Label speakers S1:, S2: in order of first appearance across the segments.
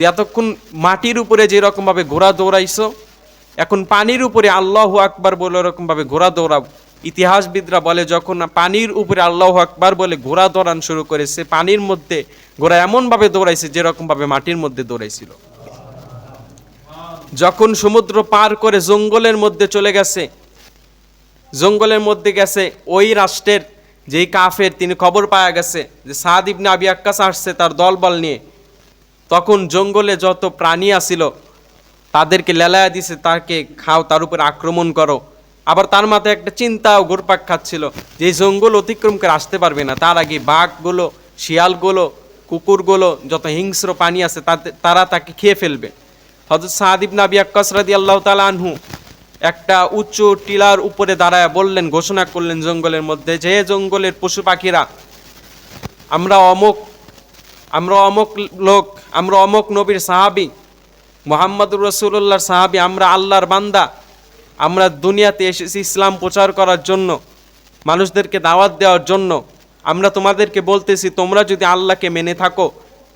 S1: এতক্ষণ মাটির উপরে যেরকম ভাবে ঘোড়া দৌড়াইছো, এখন পানির উপরে আল্লাহু আকবার বলে এরকম ভাবে ঘোড়া দৌড়াও। ইতিহাসবিদরা বলে যখন পানির উপরে আল্লাহু আকবার বলে ঘোড়া দৌড়ান শুরু করেছে, পানির মধ্যে ঘোড়া এমন ভাবে দৌড়াইছে যেরকম ভাবে মাটির মধ্যে দৌড়াইছিল। যখন সমুদ্র পার করে জঙ্গলের মধ্যে চলে গেছে, জঙ্গলের মধ্যে গেছে, ওই রাষ্ট্রের যেই কাফের তিনি খবর পাওয়া গেছে যে সাদ ইবনে আবি আক্কাস আসছে তার দলবল নিয়ে, তখন জঙ্গলে যত প্রাণী আসিল তাদেরকে লেলায়া দিছে, তাকে খাও, তার উপর আক্রমণ করো। আবার তার মাথায় একটা চিন্তাও ঘুরপাক খাচ্ছিল যে এই জঙ্গল অতিক্রম করে আসতে পারবে না, তার আগে বাঘগুলো, শিয়ালগুলো, কুকুরগুলো, যত হিংস্র প্রাণী আছে তারা তাকে খেয়ে ফেলবে। হযরত সাদ ইবনে আবি আক্কাস রাদিয়াল্লাহু তাআলা আনহু একটা উঁচু টিলার উপরে দাঁড়ায় বললেন, ঘোষণা করলেন জঙ্গলের মধ্যে, যে জঙ্গলের পশু পাখিরা, আমরা অমুক লোক, আমরা অমুক নবীর সাহাবী, মুহাম্মদুর রাসূলুল্লাহর সাহাবী, আমরা আল্লাহর বান্দা, আমরা দুনিয়াতে এসেছি ইসলাম প্রচার করার জন্য, মানুষদেরকে দাওয়াত দেওয়ার জন্য। আমরা তোমাদেরকে বলতেছি, তোমরা যদি আল্লাহকে মেনে থাকো,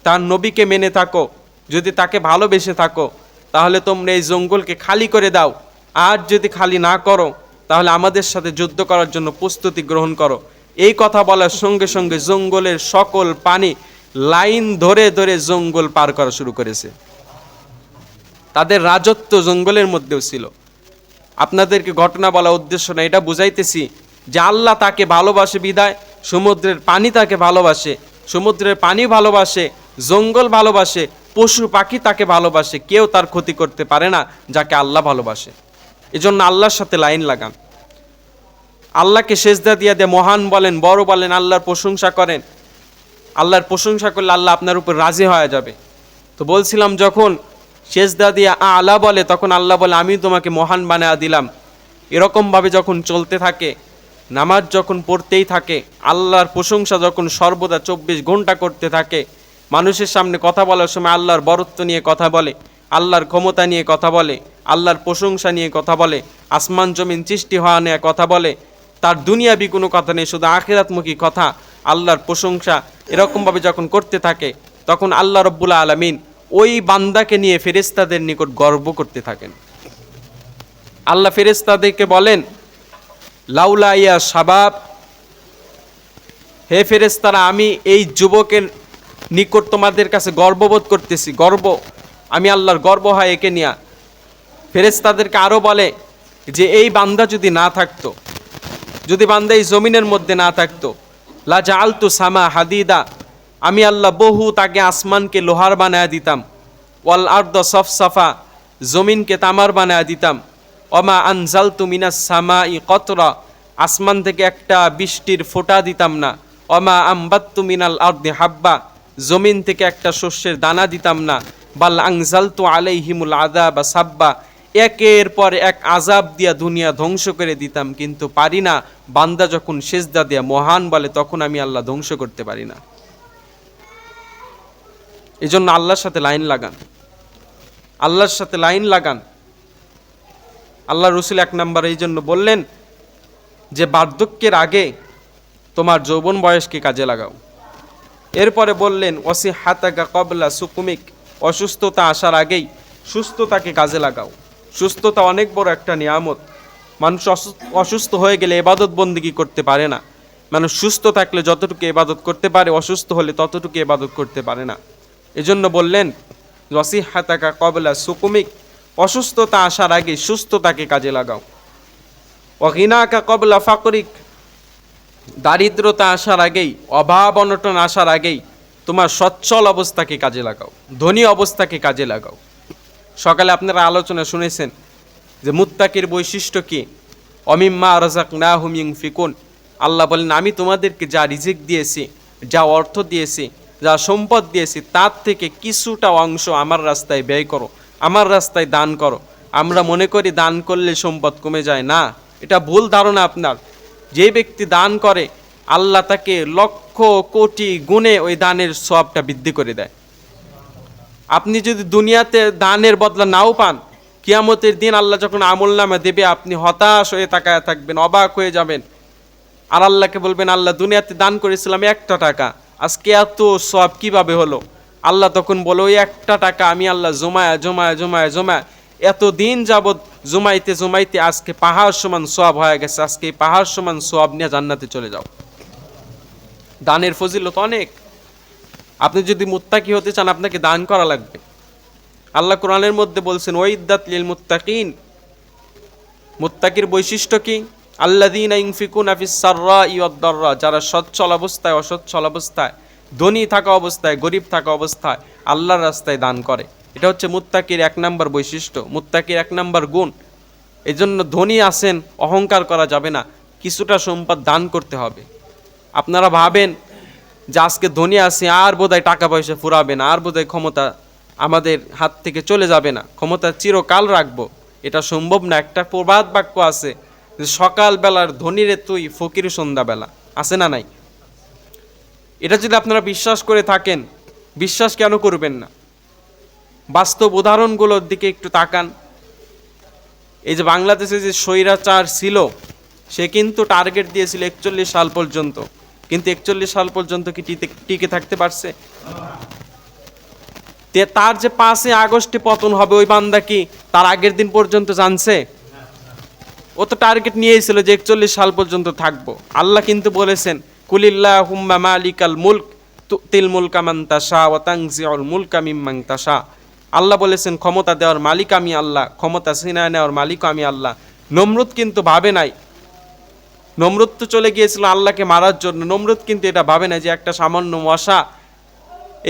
S1: তার নবীকে মেনে থাকো, যদি তাকে ভালোবেসে থাকো, তাহলে তোমরা এই জঙ্গলকে খালি করে দাও। আর যদি খালি না করো তাহলে আমাদের সাথে যুদ্ধ করার জন্য প্রস্তুতি গ্রহণ করো। এই কথা বলার সঙ্গে সঙ্গে জঙ্গলের সকল প্রাণী লাইন ধরে ধরে জঙ্গল পার করা শুরু করেছে। তাদের রাজত্ব জঙ্গলের মধ্যেও ছিল। আপনাদেরকে ঘটনা বলা উদ্দেশ্য না, এটা বুঝাইতেছি যে আল্লাহ তাকে ভালোবাসে বিদায় সমুদ্রের পানি তাকে ভালোবাসে, সমুদ্রের পানি ভালোবাসে, জঙ্গল ভালোবাসে, পশু পাখি তাকে ভালোবাসে। কেউ তার ক্ষতি করতে পারে না যাকে আল্লাহ ভালোবাসে। এজন্য আল্লাহর সাথে লাইন লাগান, আল্লাহকে সেজদা দিয়ে দিয়ে মহান বলেন, বড় বলেন, আল্লাহর প্রশংসা করেন। আল্লাহর প্রশংসা করলে আল্লাহ আপনার উপর রাজি হয়ে যাবে। তো বলছিলাম, যখন সেজদা দিয়ে আলা বলে তখন আল্লাহ বলে, আমি তোমাকে মহান বানায়া দিলাম। এরকমভাবে যখন চলতে থাকে, নামাজ যখন পড়তেই থাকে, আল্লাহর প্রশংসা যখন সর্বদা 24 ঘন্টা করতে থাকে, মানুষের সামনে কথা বলার সময় আল্লাহর বরত্ব নিয়ে কথা বলে, আল্লাহর ক্ষমতা নিয়ে কথা বলে, আল্লাহর প্রশংসা নিয়ে কথা বলে, আসমান জমিন সৃষ্টি হওয়া নিয়ে কথা বলে, তার দুনিয়াবি কোনো কথা নেই, শুধু আখিরাতমুখী কথা, আল্লাহর প্রশংসা, এরকমভাবে যখন করতে থাকে তখন আল্লাহ রব্বুল আলামিন ওই বান্দাকে নিয়ে ফেরেশতাদের নিকট গর্ব করতে থাকেন। আল্লাহ ফেরেশতাদেরকে বলেন, লাউলা ইয়া শাবাব, হে ফেরেশতারা, আমি এই যুবকের নিকট তোমাদের কাছে গর্ববোধ করতেছি, গর্ব, আমি আল্লাহর গর্ব হয় একে নিয়া। ফেরেশতাদেরকে আরও বলে যে এই বান্দা যদি না থাকতো, যদি বান্দা এই জমিনের মধ্যে না থাকতো, লা জাআলতু সামা হাদিদা, আমি আল্লাহ বহু তাকে আসমানকে লোহার বানায়া দিতাম, ওয়াল আরদ সফসফা, জমিনকে তামার বানায়া দিতাম, ওমা আনজালতু মিনাস সামাই কতরা, আসমান থেকে একটা বৃষ্টির ফোঁটা দিতাম না, ওমা আম্বাত্তু মিনাল আরদি হাব্বা, জমিন থেকে একটা শস্যের দানা দিতাম না, বাল আনজালতু আলাইহিমুল আযাবা সাব্বা, একের পর এক আযাব দিয়া দুনিয়া ধ্বংস করে দিতাম, কিন্তু পারি না। বান্দা যখন সেজদা দিয়া মহান বলে তখন আমি আল্লাহ ধ্বংস করতে পারি না। এজন্য আল্লাহর সাথে লাইন লাগান, আল্লাহর সাথে লাইন লাগান। আল্লাহ রসুল 1 নম্বর এই জন্য বললেন যে বার্ধক্যের আগে তোমার যৌবন বয়সকে কাজে লাগাও। এরপরে বললেন ওয়াসিহাতাকা ক্বাবলা সুকুমিক, অসুস্থতা আসার আগেই সুস্থতাকে কাজে লাগাও। সুস্থতা অনেক বড় একটা নিয়ামত। মানুষ অসুস্থ হয়ে গেলে ইবাদত বন্দেগী করতে পারে না। মানুষ সুস্থ থাকলে যতটুকু ইবাদত করতে পারে, অসুস্থ হলে ততটুকু ইবাদত করতে পারে না। এজন্য বললেন ওয়াসিহাতাকা ক্বাবলা সুকুমিক, অসুস্থতা আসার আগে সুস্থতাকে কাজে লাগাও। ওয়াগিনাকা ক্বাবলা ফাকরিক, দারিদ্রতা আসার আগেই, অভাব অনটন আসার আগেই তোমার সচ্ছল অবস্থাকে কাজে লাগাও, ধনী অবস্থাকে কাজে লাগাও। সকালে আপনারা আলোচনা শুনেছেন যে মুত্তাকির বৈশিষ্ট্য কি, অমিম্মা রাযাকনাহুম ইউনফিকুন, আল্লাহ বলেন আমি তোমাদেরকে যা রিজিক দিয়েছি, যা অর্থ দিয়েছি, যা সম্পদ দিয়েছি, তার থেকে কিছুটা অংশ আমার রাস্তায় ব্যয় করো, আমার রাস্তায় দান করো। আমরা মনে করি দান করলে সম্পদ কমে যায়, না, এটা ভুল ধারণা আপনার। যে ব্যক্তি দান করে আল্লাহ তাকে লক্ষ কোটি গুণে ওই দানের সওয়াবটা বৃদ্ধি করে দেয়। আপনি যদি দুনিয়াতে দানের বদলা নাও পান, কিয়ামতের দিন আল্লাহ যখন আমলনামা দেবে আপনি হতাশ হয়ে তাকায় থাকবেন, অবাক হয়ে যাবেন। আর আল্লাহকে বলবেন, আল্লাহ দুনিয়াতে দান করেছিলাম 1 টাকা, আজকে এত সওয়াব কিভাবে হলো? আল্লাহ তখন বলে ওই একটা টাকা আমি আল্লাহ জমায়া জমায়া জমায়া জমায়া এতদিন যাবৎ জমাইতে জমাইতে আজকে পাহাড় সমান সোয়াব হয়ে গেছে, আজকে এই পাহাড় সমান সোয়াব নিয়ে জান্নাতে চলে যাও। দানের ফজিলত অনেক। আপনি যদি মুত্তাকি হতে চান আপনাকে দান করা লাগবে। আল্লাহ কোরআনের মধ্যে বলছেন ওয়াইদ্দাত লিল মুত্তাকিন, মুত্তাকির বৈশিষ্ট্য কি? আল্লাযীনা ইউনফিকুনা ফিস সাররাই ওয়াদ দাররা, যারা সচ্ছল অবস্থায় অসচ্ছল অবস্থায়, ধনী থাকা অবস্থায় গরিব থাকা অবস্থায় আল্লাহর রাস্তায় দান করে। এটা হচ্ছে মুত্তাকির এক নম্বর বৈশিষ্ট্য, মুত্তাকির এক নম্বর গুণ। এই জন্য ধনী আছেন অহংকার করা যাবে না, কিছুটা সম্পদ দান করতে হবে। আপনারা ভাবেন যে আজকে ধনী আছি আর বোধহয় টাকা পয়সা ফুরাবে না, আর বোধহয় ক্ষমতা আমাদের হাত থেকে চলে যাবে না, ক্ষমতা চিরকাল রাখবো, এটা সম্ভব না। একটা প্রবাদ বাক্য আছে যে সকালবেলার ধনীরে তুই ফকির সন্ধ্যাবেলা, আছে না নাই? এটা যদি আপনারা বিশ্বাস করে থাকেন, বিশ্বাস কেন করবেন না? বাস্তব উদাহরণগুলোর দিকে একটু তাকান। এই যে বাংলাদেশে যে স্বৈরাচার ছিল, সে কিন্তু টার্গেট দিয়েছিল 41 সাল পর্যন্ত, কিন্তু 41 সাল পর্যন্ত কি টিকে থাকতে পারছে? তার যে 5 আগস্টে পতন হবে ওই বান্দা কি তার আগের দিন পর্যন্ত জানছে? ও তো টার্গেট নিয়েছিল যে 41 সাল পর্যন্ত থাকবো। আল্লাহ কিন্তু বলেছেন কুলিল্লাহুম্মা মালিকাল মুলক তুতিল মুলকা মান তাশা ওয়া তানজিউল মুলকা মিম্মান তাশা। আল্লাহ বলেছেন ক্ষমতা দেওয়ার মালিক আমি আল্লাহ, ক্ষমতা ছিনিয়ে নেওয়ার মালিক আমি আল্লাহ। নমরুদ কিন্তু ভাবে নাই, নমরুদ তো চলে গিয়েছিল আল্লাহকে মারার জন্য। নমরুদ কিন্তু এটা ভাবে না যে একটা সামান্য মশা,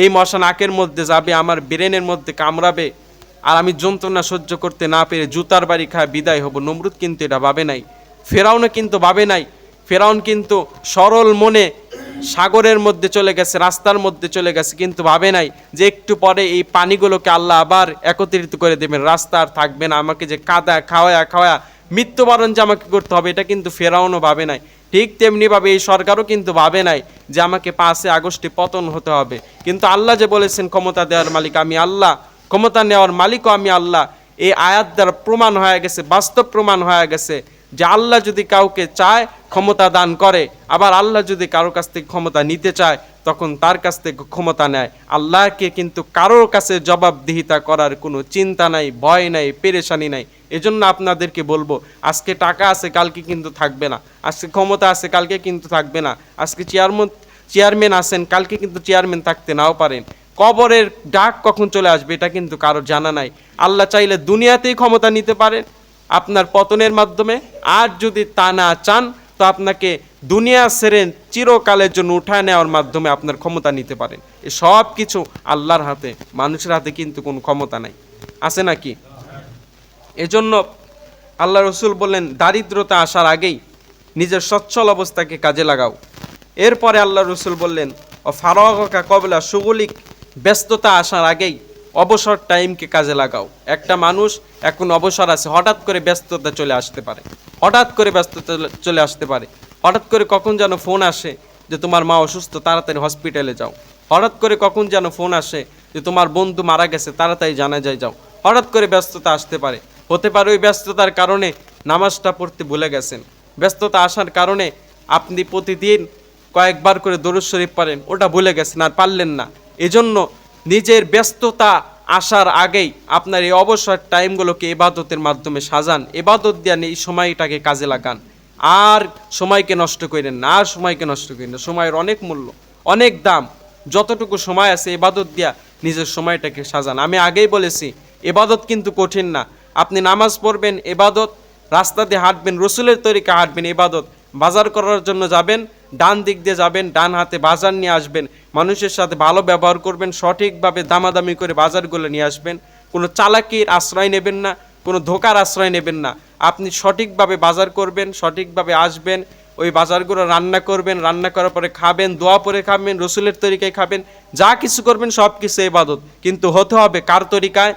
S1: এই মশা নাকের মধ্যে যাবে, আমার ব্রেনের মধ্যে কামড়াবে, আর আমি যন্ত্রণা সহ্য করতে না পেরে জুতার বাড়ি খায় বিদায় হব। নমরুদ কিন্তু এটা ভাবে নাই। ফেরাউনও কিন্তু ভাবে নাই। ফেরাউন কিন্তু সরল মনে সাগরের মধ্যে চলে গেছে, রাস্তার মধ্যে চলে গেছে, কিন্তু ভাবে নাই যে একটু পরে এই পানিগুলোকে আল্লাহ আবার একত্রিত করে দেবেন, রাস্তা আর থাকবে না, আমাকে যে কাদা খাওয়া খাওয়া মৃত্যুবরণ যে আমাকে করতে হবে, এটা কিন্তু ফেরাউনও ভাবে নাই। ঠিক তেমনিভাবে এই সরকারও কিন্তু ভাবে নাই যে আমাকে 5 আগস্টে পতন হতে হবে। কিন্তু আল্লাহ যে বলেছেন ক্ষমতা দেওয়ার মালিক আমি আল্লাহ, ক্ষমতা নেওয়ার মালিকও আমি আল্লাহ, এই আয়াত দ্বারা প্রমাণ হয়ে গেছে, বাস্তব প্রমাণ হয়ে গেছে যে আল্লাহ যদি কাউকে চায় ক্ষমতা দান করে, আবার আল্লাহ যদি কারো কাছ থেকে ক্ষমতা নিতে চায় তখন তার কাছ থেকে ক্ষমতা নেয়। আল্লাহকে কিন্তু কারোর কাছে জবাবদিহিতা করার কোনো চিন্তা নাই, ভয় নাই, পেরেশানি নাই। এজন্য আপনাদেরকে বলবো, আজকে টাকা আছে কালকে কিন্তু থাকবে না, আজকে ক্ষমতা আছে কালকে কিন্তু থাকবে না, আজকে চেয়ারম্যান আছেন কালকে কিন্তু চেয়ারম্যান থাকতে নাও পারেন। কবরের ডাক কখন চলে আসবে এটা কিন্তু কারো জানা নাই। আল্লাহ চাইলে দুনিয়াতেই ক্ষমতা নিতে পারেন আপনার পতনের মাধ্যমে, আর যদি তা না চান তো আপনাকে দুনিয়া ছেড়ে চিরকালের জন্য উঠায় নেওয়ার মাধ্যমে আপনার ক্ষমতা নিতে পারেন। এ সব কিছু আল্লাহর হাতে, মানুষের হাতে কিন্তু কোনো ক্ষমতা নাই, আছে নাকি? এজন্য আল্লাহ রসুল বললেন দারিদ্রতা আসার আগেই নিজের সচ্ছল অবস্থাকে কাজে লাগাও। এরপরে আল্লাহ রসুল বললেন ও ফারাগকা কবলা সুগলিক, ব্যস্ততা আসার আগেই অবসর টাইমকে কাজে লাগাও। একটা মানুষ এখন অবসর আছে, হঠাৎ করে ব্যস্ততা চলে আসতে পারে, হঠাৎ করে ব্যস্ততা চলে আসতে পারে, হঠাৎ করে কখন যেন ফোন আসে যে তোমার মা অসুস্থ, তাড়াতাড়ি হসপিটালে যাও। হঠাৎ করে কখন যেন ফোন আসে যে তোমার বন্ধু মারা গেছে, তাড়াতাড়ি জানাজায় যাও। হঠাৎ করে ব্যস্ততা আসতে পারে, হতে পারে ওই ব্যস্ততার কারণে নামাজটা পড়তে ভুলে গেছেন। ব্যস্ততা আসার কারণে আপনি প্রতিদিন কয়েকবার করে দরুদ শরীফ পড়েন, ওটা ভুলে গেছেন আর পারলেন না। এজন্য নিজের ব্যস্ততা আসার আগেই আপনার এই অবসর টাইমগুলোকে ইবাদতের মাধ্যমে সাজান, ইবাদত দিয়ে এই সময়টাকে কাজে লাগান। আর সময়কে নষ্ট করেন না, আর সময়কে নষ্ট করেন না। সময়ের অনেক মূল্য, অনেক দাম। যতটুকু সময় আছে ইবাদত দিয়া নিজের সময়টাকে সাজান। আমি আগেই বলেছি ইবাদত কিন্তু কঠিন না। আপনি নামাজ পড়বেন ইবাদত, রাস্তা দিয়ে হাঁটবেন রসুলের তরিকা হাঁটবেন ইবাদত, বাজার করার জন্য যাবেন ডান দিক দিয়ে যাবেন, ডান হাতে বাজার নিয়ে আসবেন, মানুষের সাথে ভালো ব্যবহার করবেন, সঠিকভাবে দামাদামি করে বাজারগুলো নিয়ে আসবেন। কোনো চালাকির আশ্রয় নেবেন না, কোনো ধোকার আশ্রয় নেবেন না। আপনি সঠিকভাবে বাজার করবেন, সঠিকভাবে আসবেন, ওই বাজারগুলো রান্না করবেন, রান্না করার পরে খাবেন, দোয়া পরে খাবেন, রসুলের তরিকায় খাবেন, যা কিছু করবেন সব কিছু ইবাদত, কিন্তু হতে হবে কার তরিকায়?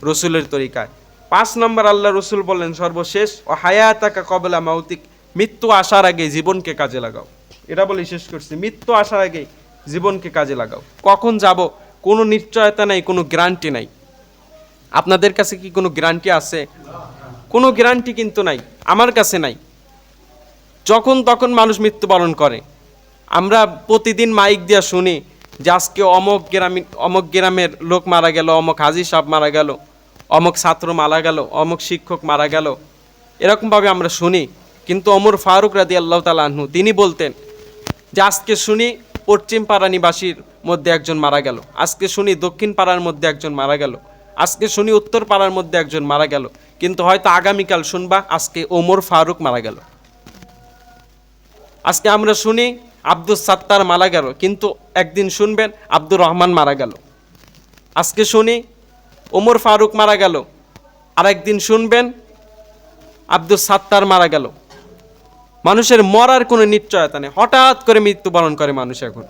S1: রসুলের তরিকায়। 5 নম্বর আল্লাহ রসুল বললেন সর্বশেষ ও হায়াতাকা কবলা মাউতিক, মৃত্যু আসার আগে জীবনকে কাজে লাগাও। এটা বলে শেষ করছি, মৃত্যু আসার আগে জীবনকে কাজে লাগাও। কখন যাব কোনো নিশ্চয়তা নাই, কোনো গ্যারান্টি নাই। আপনাদের কাছে কি কোনো গ্যারান্টি আছে? কোনো গ্যারান্টি কিন্তু নাই, আমার কাছে নাই। যখন তখন মানুষ মৃত্যুবরণ করে। আমরা প্রতিদিন মাইক দিয়া শুনি যে আজকে অমুক গ্রামের লোক মারা গেল, অমুক হাজি সাহেব মারা গেল, অমুক ছাত্র মারা গেল, অমুক শিক্ষক মারা গেল, এরকমভাবে আমরা শুনি। কিন্তু ওমর ফারুক রাদিয়াল্লাহু তাআলা আনহু তিনি বলতেন যে আজকে শুনি পশ্চিম পাড়া নিবাসীর মধ্যে একজন মারা গেল, আজকে শুনি দক্ষিণ পাড়ার মধ্যে একজন মারা গেল, আজকে শুনি উত্তর পাড়ার মধ্যে একজন মারা গেল, কিন্তু হয়তো আগামীকাল শুনবা আজকে ওমর ফারুক মারা গেল। আজকে আমরা শুনি আব্দুস সাত্তার মারা গেল, কিন্তু একদিন শুনবেন আব্দুর রহমান মারা গেল। আজকে শুনি ওমর ফারুক মারা গেল, আর একদিন শুনবেন আব্দুস সাত্তার মারা গেল। মানুষের মরার কোনো নিশ্চয়তা নেই, হঠাৎ করে মৃত্যুবরণ করে মানুষ। এখন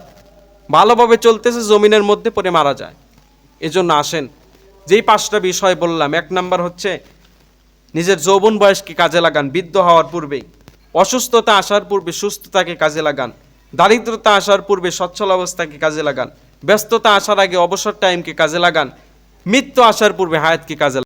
S1: ভালোভাবে চলতেছে, জমিনের মধ্যে পড়ে মারা যায়। এজন্য আসেন, যেই 5টা বিষয় বললাম, 1 নাম্বার হচ্ছে নিজের যৌবন বয়সকে কাজে লাগান, বৃদ্ধ হওয়ার পূর্বেই। অসুস্থতা আসার পূর্বে সুস্থতাকে কাজে লাগান, দারিদ্রতা আসার পূর্বে সচ্ছল অবস্থাকে কাজে লাগান, ব্যস্ততা আসার আগে অবসর টাইমকে কাজে লাগান, মৃত্যু আসার পূর্বে হায়াতকে কাজে লাগান।